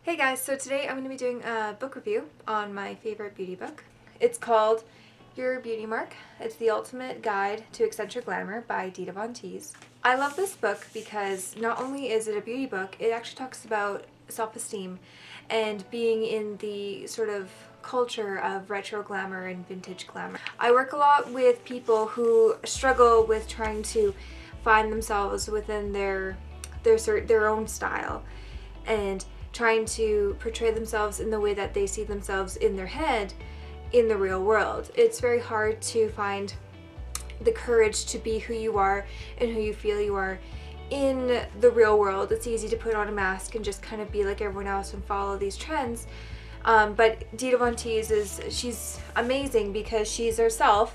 Hey guys, so today I'm going to be doing a book review on my favorite beauty book. It's called Your Beauty Mark. It's the ultimate guide to eccentric glamour by Dita Von Teese. I love this book because not only is it a beauty book, it actually talks about self-esteem and being in the sort of culture of retro glamour and vintage glamour. I work a lot with people who struggle with trying to find themselves within their own style and trying to portray themselves in the way that they see themselves in their head in the real world. It's very hard to find the courage to be who you are and who you feel you are in the real world. It's easy to put on a mask and just kind of be like everyone else and follow these trends. But Dita Von Teese she's amazing because she's herself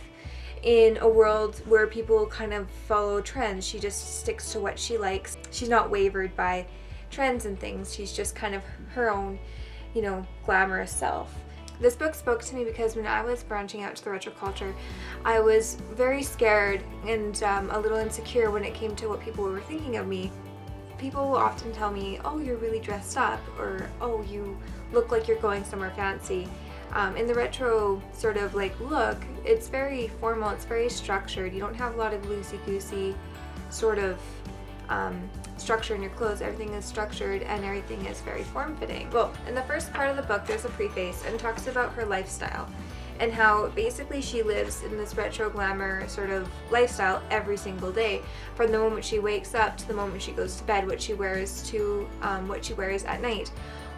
in a world where people kind of follow trends. She just sticks to what she likes. She's not wavered by trends and things. She's just kind of her own, glamorous self. This book spoke to me because when I was branching out to the retro culture, I was very scared and a little insecure when it came to what people were thinking of me. People will often tell me, oh, you're really dressed up, or oh, you look like you're going somewhere fancy. In the retro sort of look, it's very formal, it's very structured. You don't have a lot of loosey-goosey sort of structure in your clothes. Everything is structured and everything is very form-fitting. Well, in the first part of the book there's a preface and talks about her lifestyle and how basically she lives in this retro glamour sort of lifestyle every single day, from the moment she wakes up to the moment she goes to bed, what she wears to what she wears at night,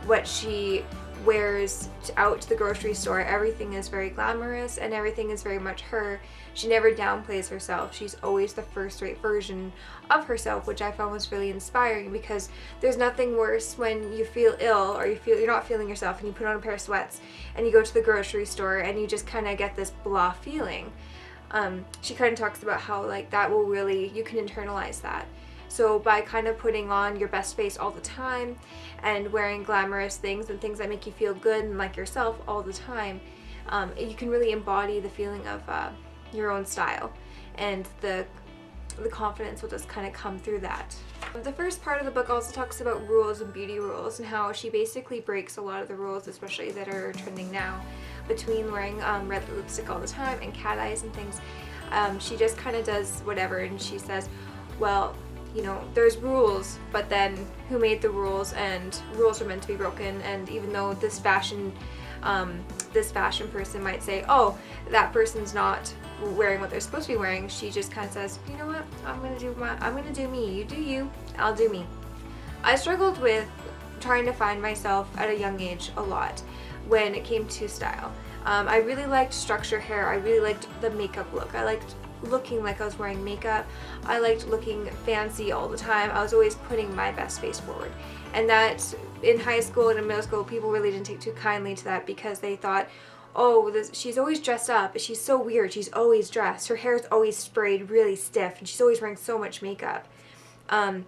what she wears out to the grocery store. Everything is very glamorous and everything is very much her. She never downplays herself. She's always the first-rate version of herself, which I found was really inspiring, because there's nothing worse when you feel ill or you're not feeling yourself and you put on a pair of sweats and you go to the grocery store and you just kind of get this blah feeling. She kind of talks about how that will really, you can internalize that. So by kind of putting on your best face all the time and wearing glamorous things and things that make you feel good and like yourself all the time, you can really embody the feeling of your own style, and the confidence will just kind of come through that. The first part of the book also talks about rules and beauty rules and how she basically breaks a lot of the rules, especially that are trending now, between wearing red lipstick all the time and cat eyes and things. She just kind of does whatever, and she says, well, there's rules, but then who made the rules? And rules are meant to be broken. And even though this fashion person might say, oh, that person's not wearing what they're supposed to be wearing, she just kind of says, you know what, I'm gonna do me. You do you, I'll do me. I struggled with trying to find myself at a young age a lot when it came to style. I really liked structure hair. I really liked the makeup look. I liked looking like I was wearing makeup. I liked looking fancy all the time. I was always putting my best face forward. And that in high school and in middle school, people really didn't take too kindly to that, because they thought, oh, she's always dressed up. She's so weird. She's always dressed. Her hair's always sprayed really stiff and she's always wearing so much makeup. And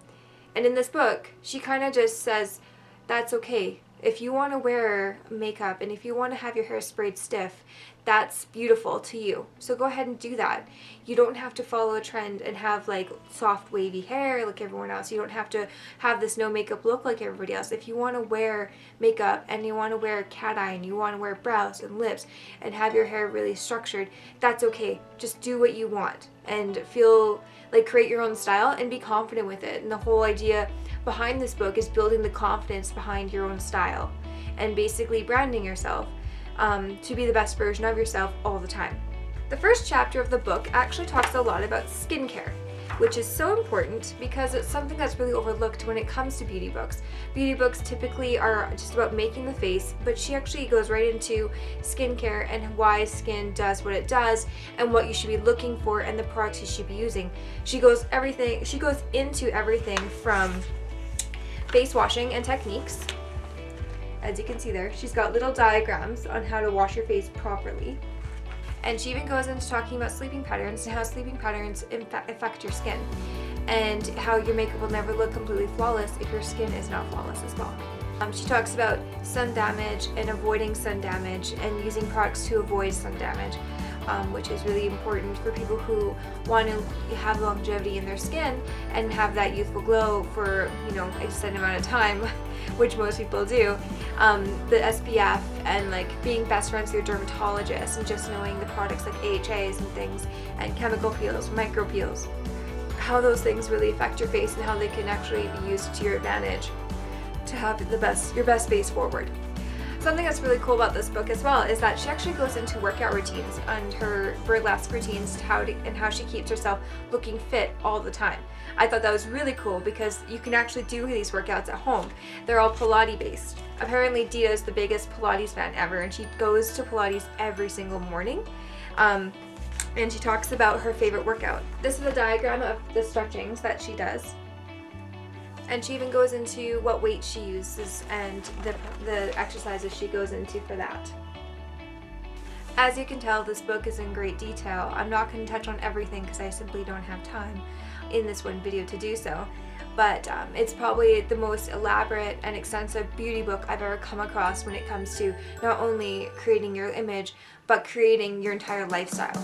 in this book, she kind of just says, that's okay. If you want to wear makeup and if you want to have your hair sprayed stiff, that's beautiful to you. So go ahead and do that. You don't have to follow a trend and have soft wavy hair like everyone else. You don't have to have this no makeup look like everybody else. If you want to wear makeup and you want to wear cat eye and you want to wear brows and lips and have your hair really structured, that's okay. Just do what you want and feel create your own style and be confident with it. And the whole idea behind this book is building the confidence behind your own style and basically branding yourself to be the best version of yourself all the time. The first chapter of the book actually talks a lot about skincare, which is so important because it's something that's really overlooked when it comes to beauty books. Beauty books typically are just about making the face, but she actually goes right into skincare and why skin does what it does and what you should be looking for and the products you should be using. She goes into everything from face washing and techniques. As you can see there, she's got little diagrams on how to wash your face properly. And she even goes into talking about sleeping patterns and how sleeping patterns affect your skin, and how your makeup will never look completely flawless if your skin is not flawless as well. She talks about sun damage and avoiding sun damage and using products to avoid sun damage. which is really important for people who want to have longevity in their skin and have that youthful glow for, you know, extended amount of time, which most people do. The SPF and like being best friends with your dermatologist and just knowing the products like AHAs and things and chemical peels, micro peels, how those things really affect your face and how they can actually be used to your advantage to have your best face forward. Something that's really cool about this book as well is that she actually goes into workout routines and her burlesque routines and how she keeps herself looking fit all the time. I thought that was really cool because you can actually do these workouts at home. They're all Pilates based. Apparently Dita is the biggest Pilates fan ever, and she goes to Pilates every single morning. And she talks about her favorite workout. This is a diagram of the stretchings that she does. And she even goes into what weight she uses and the exercises she goes into for that. As you can tell, this book is in great detail. I'm not going to touch on everything because I simply don't have time in this one video to do so. But it's probably the most elaborate and extensive beauty book I've ever come across when it comes to not only creating your image, but creating your entire lifestyle.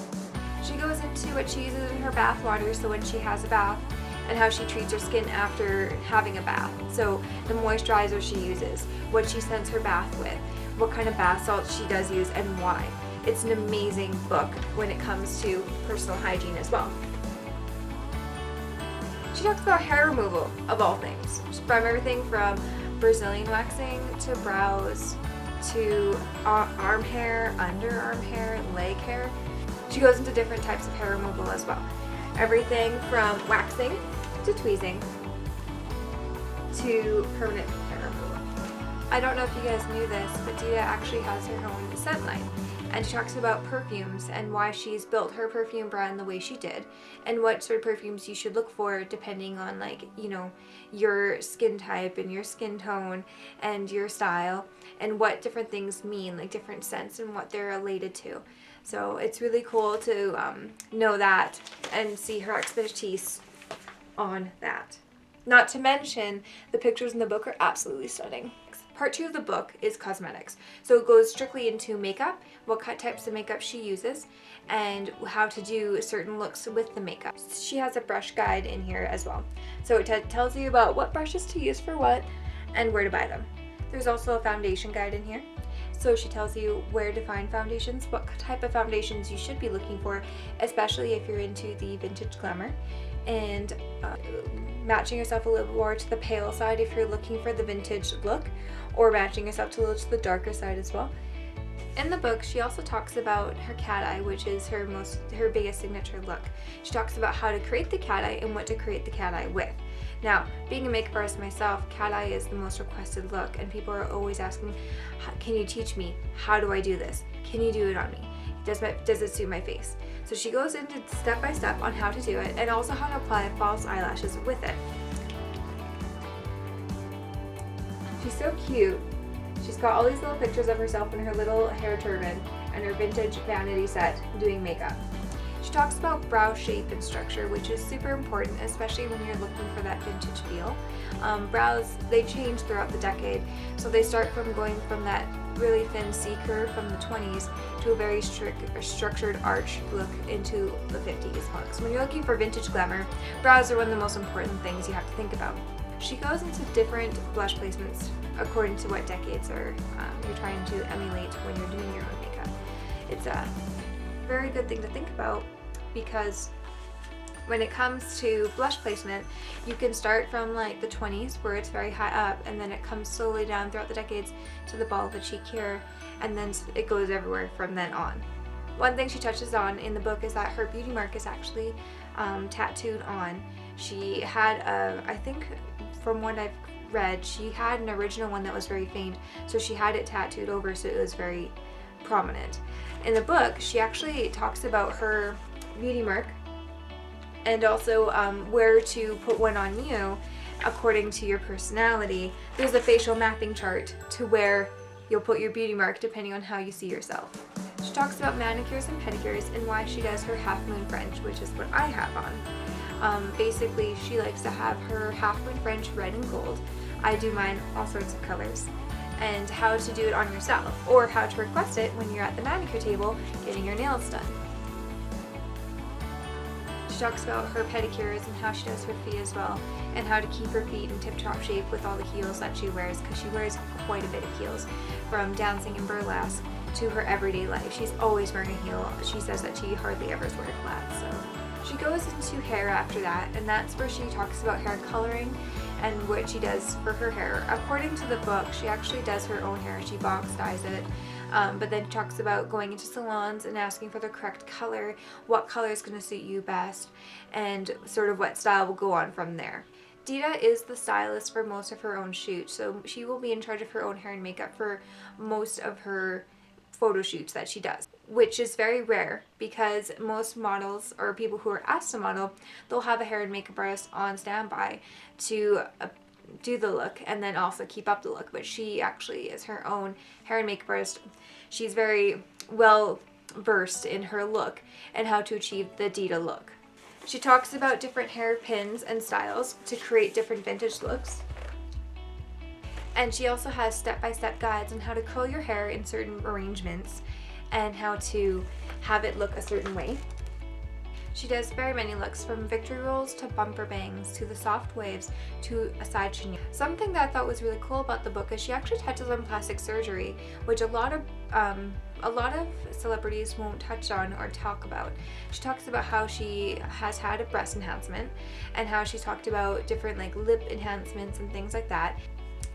She goes into what she uses in her bath water, so when she has a bath, and how she treats her skin after having a bath. So the moisturizer she uses, what she scents her bath with, what kind of bath salts she does use and why. It's an amazing book when it comes to personal hygiene as well. She talks about hair removal of all things, from everything from Brazilian waxing to brows to arm hair, underarm hair, leg hair. She goes into different types of hair removal as well. Everything from waxing to tweezing to permanent hair removal. I don't know if you guys knew this, but Dita actually has her own scent line, and she talks about perfumes and why she's built her perfume brand the way she did, and what sort of perfumes you should look for depending on, like, you know, your skin type and your skin tone and your style, and what different things mean, like different scents and what they're related to. So it's really cool to know that and see her expertise on that. Not to mention, the pictures in the book are absolutely stunning. Part 2 of the book is cosmetics. So it goes strictly into makeup, what types of makeup she uses, and how to do certain looks with the makeup. She has a brush guide in here as well. So it tells you about what brushes to use for what and where to buy them. There's also a foundation guide in here. So she tells you where to find foundations, what type of foundations you should be looking for, especially if you're into the vintage glamour, and matching yourself a little more to the pale side if you're looking for the vintage look, or matching yourself to the darker side as well. In the book, she also talks about her cat eye, which is her biggest signature look. She talks about how to create the cat eye and what to create the cat eye with. Now, being a makeup artist myself, cat eye is the most requested look, and people are always asking, can you teach me? How do I do this? Can you do it on me? Does it suit my face? So she goes into step by step on how to do it, and also how to apply false eyelashes with it. She's so cute. She's got all these little pictures of herself in her little hair turban and her vintage vanity set doing makeup. She talks about brow shape and structure, which is super important, especially when you're looking for that vintage feel. Brows, they change throughout the decade, so they start from going from that really thin C curve from the 20s to a very structured arch look into the 50s marks. When you're looking for vintage glamour, brows are one of the most important things you have to think about. She goes into different blush placements according to what decades you're trying to emulate when you're doing your own makeup. It's a very good thing to think about, because when it comes to blush placement, you can start from like the 20s where it's very high up, and then it comes slowly down throughout the decades to the ball of the cheek here, and then it goes everywhere from then on. One thing she touches on in the book is that her beauty mark is actually tattooed on. She had I think from what I've read, she had an original one that was very faint, so she had it tattooed over so it was very prominent. In the book, she actually talks about her beauty mark and also where to put one on you according to your personality. There's a facial mapping chart to where you'll put your beauty mark depending on how you see yourself. She talks about manicures and pedicures and why she does her half moon French, which is what I have on. Basically, she likes to have her half moon French red and gold. I do mine all sorts of colors. And how to do it on yourself, or how to request it when you're at the manicure table getting your nails done. talks about her pedicures and how she does her feet as well, and how to keep her feet in tip-top shape with all the heels that she wears, because she wears quite a bit of heels, from dancing and burlesque to her everyday life. She's always wearing a heel. She says that she hardly ever wears flats. So she goes into hair after that, and that's where she talks about hair coloring and what she does for her hair. According to the book, she actually does her own hair. She box dyes it, but then talks about going into salons and asking for the correct color, what color is going to suit you best, and sort of what style will go on from there. Dita is the stylist for most of her own shoots, so she will be in charge of her own hair and makeup for most of her photo shoots that she does, which is very rare because most models or people who are asked to model, they'll have a hair and makeup artist on standby to do the look and then also keep up the look, but she actually is her own hair and makeup artist. She's very well versed in her look and how to achieve the Dita look. She talks about different hair pins and styles to create different vintage looks. And she also has step-by-step guides on how to curl your hair in certain arrangements and how to have it look a certain way. She does very many looks, from victory rolls to bumper bangs to the soft waves to a side chignon. Something that I thought was really cool about the book is she actually touches on plastic surgery, which a lot of celebrities won't touch on or talk about. She talks about how she has had a breast enhancement and how she's talked about different like lip enhancements and things like that.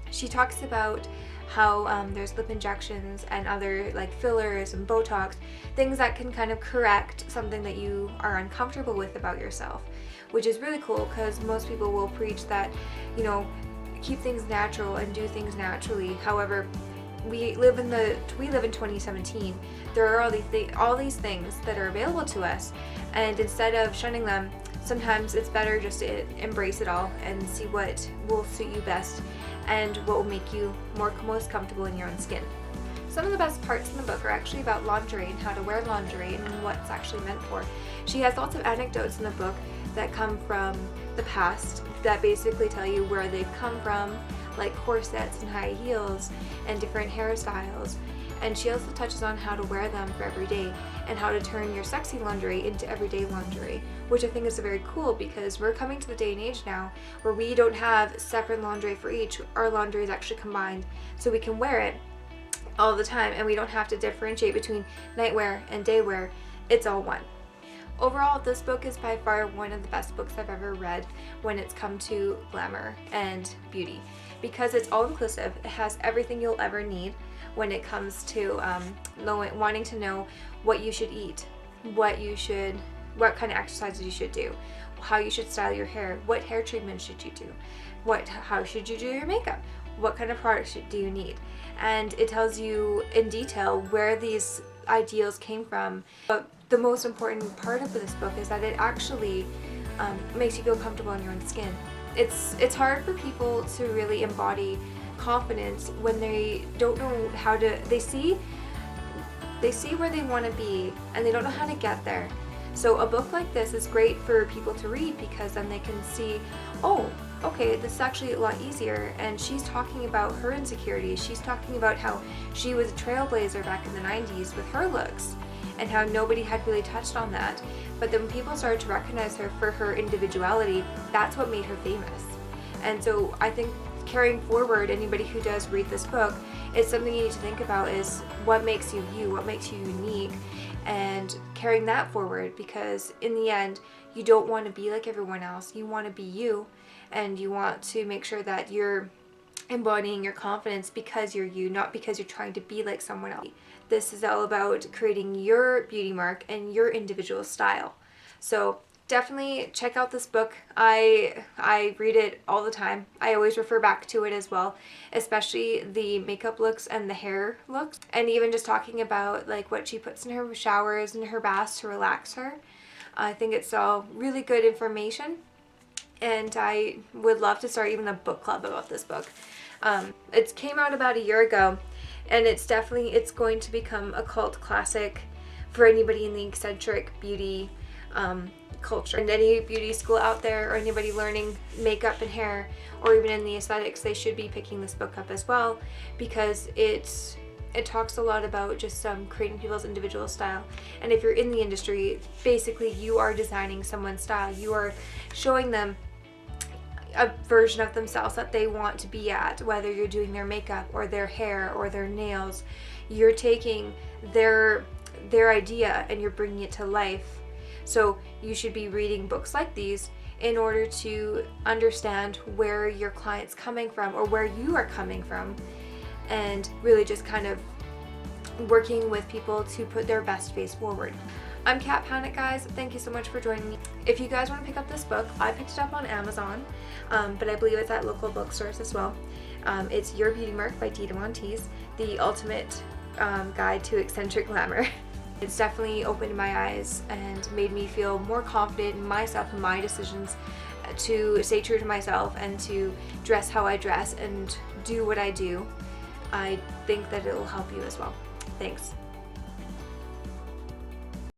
She talks about how there's lip injections and other like fillers and Botox, things that can kind of correct something that you are uncomfortable with about yourself, which is really cool because most people will preach that, you know, keep things natural and do things naturally. However, we live in 2017. There are all these things that are available to us, and instead of shunning them, sometimes it's better just to embrace it all and see what will suit you best and what will make you most comfortable in your own skin. Some of the best parts in the book are actually about lingerie and how to wear lingerie and what it's actually meant for. She has lots of anecdotes in the book that come from the past that basically tell you where they've come from, like corsets and high heels and different hairstyles. And she also touches on how to wear them for every day and how to turn your sexy lingerie into everyday lingerie, which I think is very cool because we're coming to the day and age now where we don't have separate lingerie for each. Our lingerie is actually combined so we can wear it all the time and we don't have to differentiate between nightwear and daywear. It's all one. Overall, this book is by far one of the best books I've ever read when it's come to glamour and beauty, because it's all inclusive. It has everything you'll ever need when it comes to wanting to know what you should eat, what kind of exercises you should do, how you should style your hair, what hair treatment should you do, how should you do your makeup, what kind of products do you need, and it tells you in detail where these ideals came from. But the most important part of this book is that it actually makes you feel comfortable in your own skin. It's hard for people to really embody confidence when they don't know how to, they see where they want to be and they don't know how to get there. So a book like this is great for people to read because then they can see, oh, okay, this is actually a lot easier. And she's talking about her insecurities. She's talking about how she was a trailblazer back in the 90s with her looks and how nobody had really touched on that. But then when people started to recognize her for her individuality, that's what made her famous. And so I think carrying forward, anybody who does read this book, it's something you need to think about is what makes you you, what makes you unique, and carrying that forward, because in the end, you don't want to be like everyone else. You want to be you, and you want to make sure that you're embodying your confidence because you're you, not because you're trying to be like someone else. This is all about creating your beauty mark and your individual style. So definitely check out this book. I read it all the time. I always refer back to it as well, especially the makeup looks and the hair looks, and even just talking about like what she puts in her showers and her baths to relax her. I think it's all really good information, and I would love to start even a book club about this book. It came out about a year ago, and it's going to become a cult classic for anybody in the eccentric beauty culture. And any beauty school out there or anybody learning makeup and hair or even in the aesthetics, they should be picking this book up as well, because it's It talks a lot about just creating people's individual style. And if you're in the industry, basically you are designing someone's style. You are showing them a version of themselves that they want to be at, whether you're doing their makeup or their hair or their nails. You're taking their idea and you're bringing it to life. So you should be reading books like these in order to understand where your client's coming from or where you are coming from, and really just kind of working with people to put their best face forward. I'm Katt, guys. Thank you so much for joining me. If you guys want to pick up this book, I picked it up on Amazon, but I believe it's at local bookstores as well. It's Your Beauty Mark by Dita Von Teese, the ultimate guide to eccentric glamour. It's definitely opened my eyes and made me feel more confident in myself and my decisions to stay true to myself and to dress how I dress and do what I do. I think that it will help you as well. Thanks.